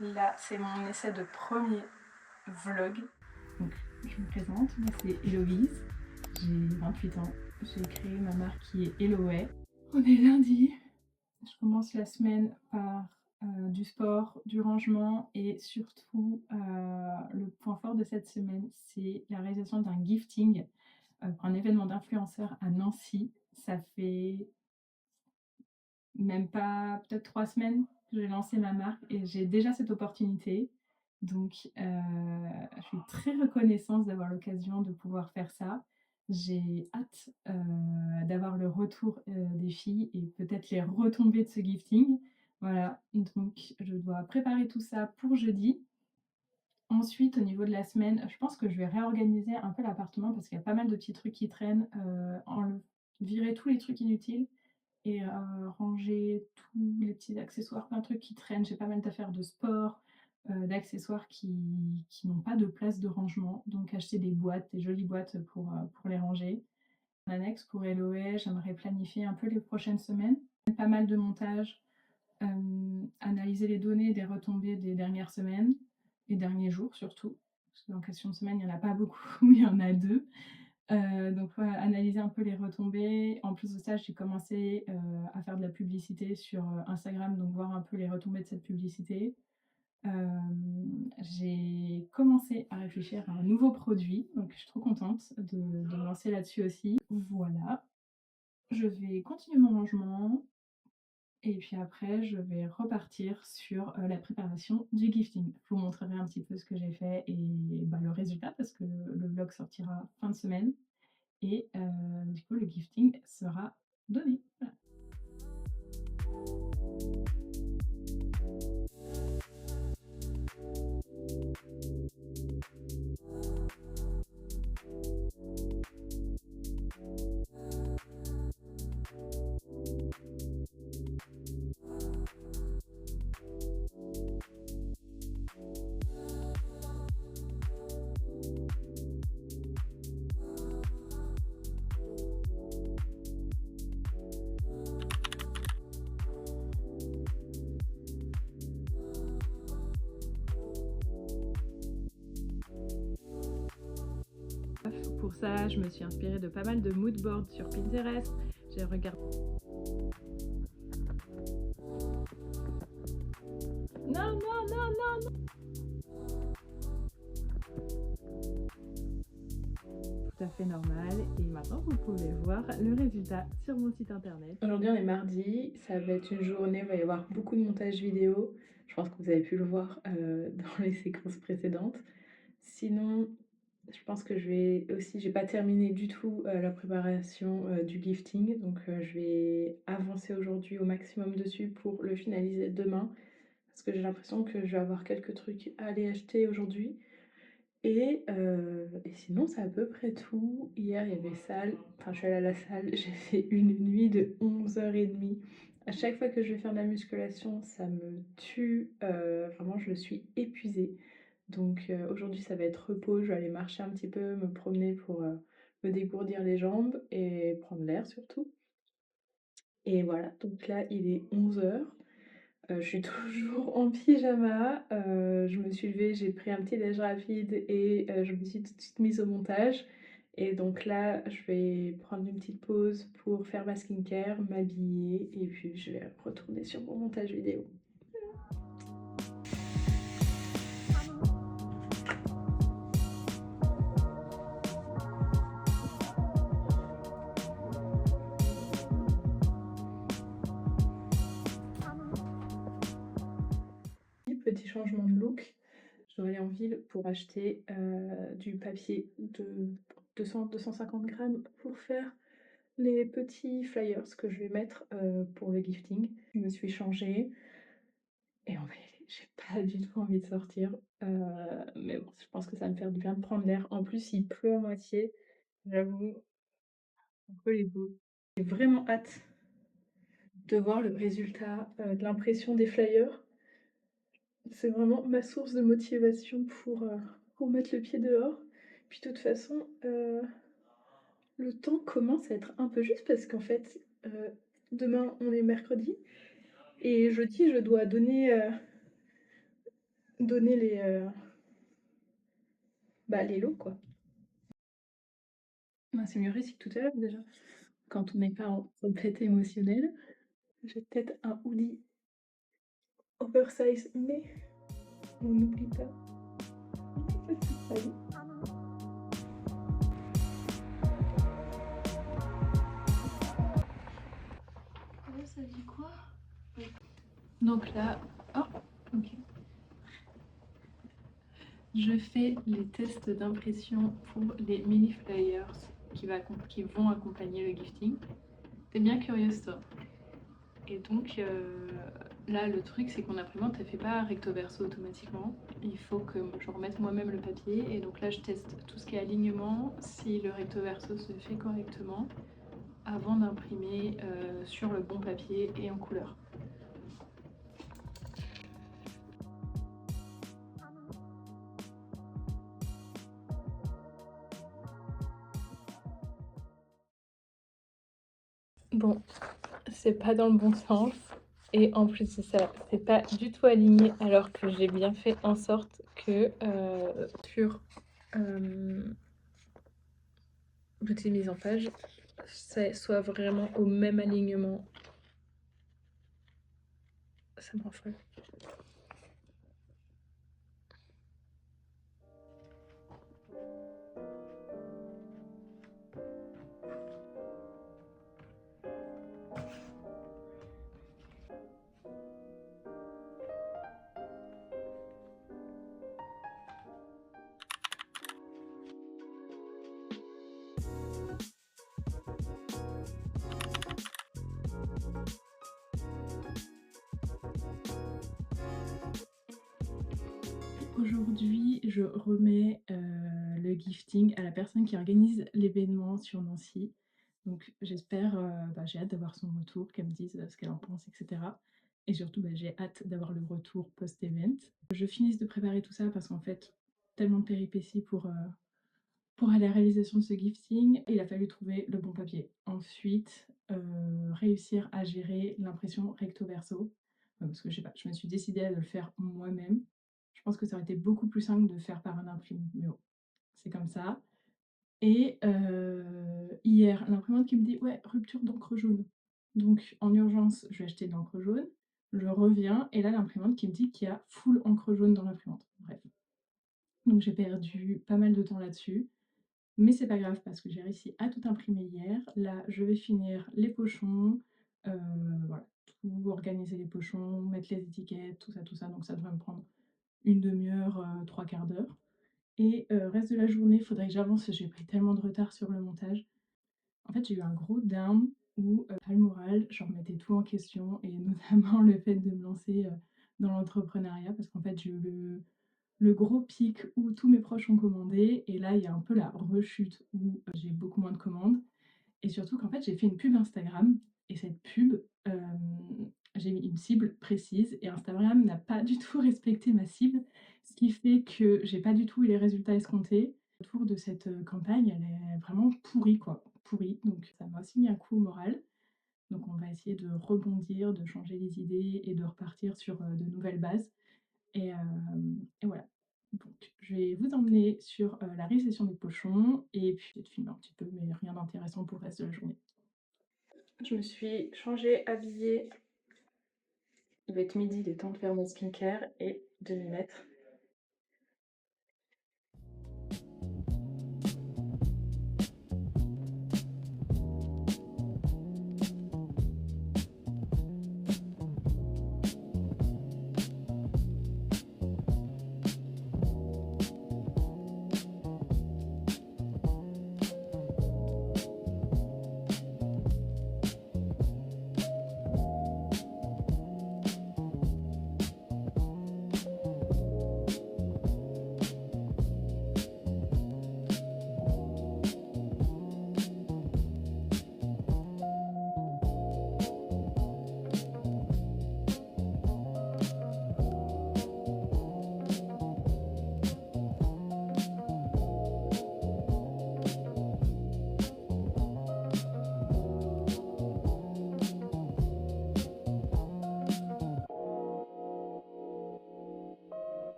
Là, c'est mon essai de premier vlog. Donc, je me présente, moi c'est Héloïse, j'ai 28 ans, j'ai créé ma marque qui est Helloway. On est lundi, je commence la semaine par du sport, du rangement et surtout le point fort de cette semaine, c'est la réalisation d'un gifting pour un événement d'influenceurs à Nancy. Ça fait même pas peut-être 3 semaines que j'ai lancé ma marque et j'ai déjà cette opportunité. Donc je suis très reconnaissante d'avoir l'occasion de pouvoir faire ça. J'ai hâte d'avoir le retour des filles et peut-être les retombées de ce gifting. Voilà, donc je dois préparer tout ça pour jeudi. Ensuite, au niveau de la semaine, je pense que je vais réorganiser un peu l'appartement parce qu'il y a pas mal de petits trucs qui traînent, virer tous les trucs inutiles et ranger tous les petits accessoires, plein de trucs qui traînent. J'ai pas mal d'affaires de sport, d'accessoires qui n'ont pas de place de rangement, donc acheter des boîtes, des jolies boîtes pour les ranger. En annexe pour Eloé, j'aimerais planifier un peu les prochaines semaines. Pas mal de montage, analyser les données des retombées des dernières semaines, les derniers jours surtout, parce qu'en question de semaine, il n'y en a pas beaucoup, il y en a 2. Donc voilà, analyser un peu les retombées. En plus de ça, j'ai commencé à faire de la publicité sur Instagram, donc voir un peu les retombées de cette publicité. J'ai commencé à réfléchir à un nouveau produit, donc je suis trop contente de me lancer là-dessus aussi. Voilà, je vais continuer mon rangement et puis après je vais repartir sur la préparation du gifting. Je vous montrerai un petit peu ce que j'ai fait et le résultat parce que le vlog sortira fin de semaine. Et du coup, le gifting sera donné. Voilà. Pour ça, je me suis inspirée de pas mal de mood boards sur Pinterest. J'ai regardé. Non, non, non, non, non. Tout à fait normal. Et maintenant, vous pouvez voir le résultat sur mon site internet. Aujourd'hui, on est mardi. Ça va être une journée, il va y avoir beaucoup de montage vidéo. Je pense que vous avez pu le voir dans les séquences précédentes. Sinon, je pense que j'ai pas terminé du tout la préparation du gifting, donc je vais avancer aujourd'hui au maximum dessus pour le finaliser demain, parce que j'ai l'impression que je vais avoir quelques trucs à aller acheter aujourd'hui. Et sinon, c'est à peu près tout. Hier, il y avait salle, enfin, je suis allée à la salle, j'ai fait une nuit de 11h30. À chaque fois que je vais faire de la musculation, ça me tue, vraiment, je suis épuisée. Donc aujourd'hui, ça va être repos, je vais aller marcher un petit peu, me promener pour me dégourdir les jambes et prendre l'air surtout. Et voilà, donc là, il est 11h. Je suis toujours en pyjama. Je me suis levée, j'ai pris un petit déj rapide et je me suis tout de suite mise au montage. Et donc là, je vais prendre une petite pause pour faire ma skincare, m'habiller et puis je vais retourner sur mon montage vidéo. Petit changement de look. Je dois aller en ville pour acheter du papier de 200-250 grammes pour faire les petits flyers que je vais mettre pour le gifting. Je me suis changée et en fait, j'ai pas du tout envie de sortir. Mais bon, je pense que ça va me faire du bien de prendre l'air. En plus, il pleut à moitié. J'avoue, un peu les bouts. J'ai vraiment hâte de voir le résultat de l'impression des flyers. C'est vraiment ma source de motivation pour mettre le pied dehors. Puis de toute façon, Le temps commence à être un peu juste parce qu'en fait, demain on est mercredi et jeudi je dois donner les lots quoi. Bah, c'est mieux réussi que tout à l'heure déjà. Quand on n'est pas en tempête émotionnelle. J'ai peut-être un hoodie oversize mais on n'oublie pas les petites tailles. Là ça dit quoi? Donc là, oh, ok. Je fais les tests d'impression pour les mini flyers qui vont accompagner le gifting. T'es bien curieuse toi. Et donc là le truc c'est qu'on imprimante, elle fait pas recto verso automatiquement. Il faut que je remette moi-même le papier et donc là je teste tout ce qui est alignement, si le recto verso se fait correctement avant d'imprimer sur le bon papier et en couleur. Bon, c'est pas dans le bon sens. Et en plus de ça, c'est pas du tout aligné alors que j'ai bien fait en sorte que sur l'outil de mise en page, ça soit vraiment au même alignement. Ça me rend folle. Aujourd'hui, je remets le gifting à la personne qui organise l'événement sur Nancy. Donc j'espère, j'ai hâte d'avoir son retour, qu'elle me dise ce qu'elle en pense, etc. Et surtout, j'ai hâte d'avoir le retour post-event. Je finisse de préparer tout ça parce qu'en fait, tellement de péripéties pour aller à la réalisation de ce gifting, il a fallu trouver le bon papier. Ensuite, réussir à gérer l'impression recto verso, parce que je sais pas, je me suis décidée à le faire moi-même. Je pense que ça aurait été beaucoup plus simple de faire par un imprimante, mais bon, c'est comme ça. Et hier, l'imprimante qui me dit: «Ouais, rupture d'encre jaune». Donc en urgence, je vais acheter de l'encre jaune. Je reviens et là, l'imprimante qui me dit qu'il y a full encre jaune dans l'imprimante. Bref. Donc j'ai perdu pas mal de temps là-dessus. Mais c'est pas grave parce que j'ai réussi à tout imprimer hier. Là, je vais finir les pochons, voilà, tout organiser les pochons, mettre les étiquettes, tout ça, donc ça devrait me prendre une demi-heure, 3/4 d'heure et reste de la journée, il faudrait que j'avance, j'ai pris tellement de retard sur le montage. En fait, j'ai eu un gros down où, pas le moral, je remettais tout en question et notamment le fait de me lancer, dans l'entrepreneuriat parce qu'en fait, j'ai eu le gros pic où tous mes proches ont commandé et là il y a un peu la rechute où j'ai beaucoup moins de commandes et surtout qu'en fait j'ai fait une pub Instagram et cette pub, j'ai mis une cible précise et Instagram n'a pas du tout respecté ma cible, ce qui fait que j'ai pas du tout eu les résultats escomptés. Autour de cette campagne, elle est vraiment pourrie quoi, pourrie, donc ça m'a aussi mis un coup au moral. Donc on va essayer de rebondir, de changer les idées et de repartir sur de nouvelles bases. Et voilà. Donc, je vais vous emmener sur la réalisation des pochons et puis je vais te filmer un petit peu, mais rien d'intéressant pour le reste de la journée. Je me suis changée, habillée. Il va être midi, il est temps de faire mon skincare et de m'y mettre.